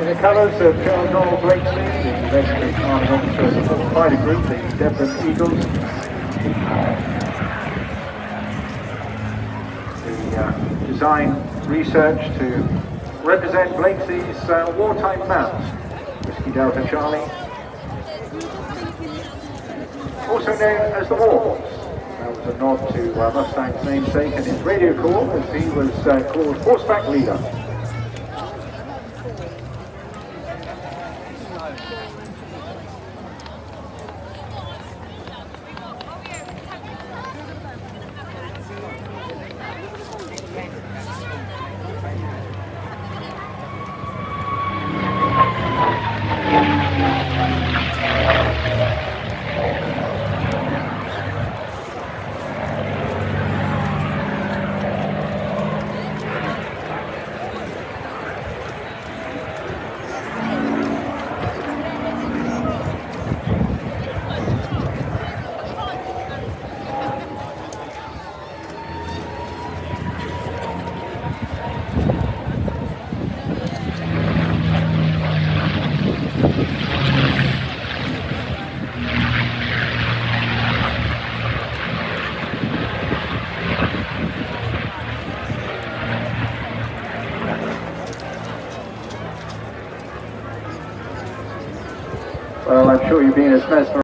In the colours of Charles Donald Blakesley, the legendary commanding officer of the 4th Fighter Group, the Devon Eagles. The design research to represent Blakesley's wartime mount, Whiskey Delta Charlie, also known as the Horse. That was a nod to Mustang's namesake and his radio call as he was called Horseback Leader. Well, I'm sure you've been as mesmerized